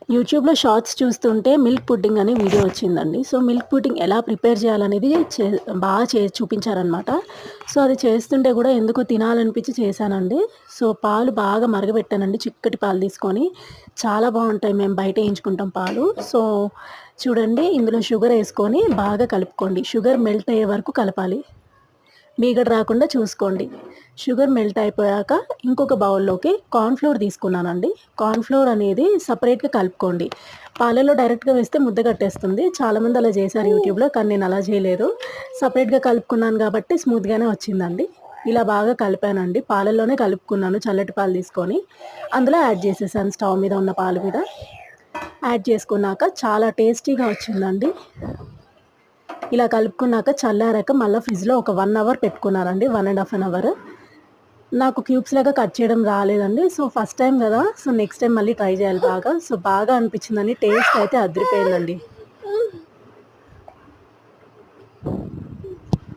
యూట్యూబ్‌లో షార్ట్స్ చూస్తుంటే milk pudding అనే వీడియో వచ్చిందండి. సో, మిల్క్ పుడ్డింగ్ ఎలా ప్రిపేర్ చేయాలనేది చూపించారనమాట. సో, అది చేస్తుంటే గూడా ఎందుకో తినాలనిపించి చేశానండి. సో, పాలు బాగా మరగబెట్టానండి చిక్కటి పాలు తీసుకొని. చాలా బావుంటాయి. మేము బయట ఏయించుకుంటాం పాలు. సో, చూడండి ఇందులో షుగరేసుకొని బాగా కలుపుకోండి. షుగర్ మెల్ట్ అయ్యే వరకు కలపాలి. మీగడ రాకుండా చూసుకోండి. షుగర్ మెల్ట్ అయిపోయాక ఇంకొక బౌల్‌లోకి కార్న్ ఫ్లోర్ తీసుకున్నానండి. కార్న్ ఫ్లోర్ అనేది సెపరేట్‌గా కలుపుకోండి. పాలల్లో డైరెక్ట్‌గా వేస్తే ముద్ద కట్టేస్తుంది. చాలామంది అలా చేశారు యూట్యూబ్‌లో. కానీ నేను అలా చేయలేదు. సెపరేట్‌గా కలుపుకున్నాను కాబట్టి స్మూత్‌గానే వచ్చిందండి. ఇలా బాగా కలిపానండి. పాలల్లోనే కలుపుకున్నాను చల్లటి పాలు తీసుకొని. అందులో యాడ్ చేసేసాను స్టవ్ మీద ఉన్న పాలు మీద. యాడ్ చేసుకున్నాక చాలా టేస్టీగా వచ్చిందండి. ఇలా కలుపుకున్నాక చల్లారాక మళ్ళా ఫ్రిడ్జ్‌లో ఒక 1 అవర్ పెట్టుకున్నానండి. 1 ½ అవర్. నాకు క్యూబ్స్ లాగా కట్ చేయడం రాలేదండి. సో, ఫస్ట్ టైమ్ గదా! సో, నెక్స్ట్ టైమ్ మళ్ళీ ట్రై చేయాలి బాగా. సో, బాగా అనిపించిందండి. టేస్ట్ అయితే అదిరిపోయిందండి.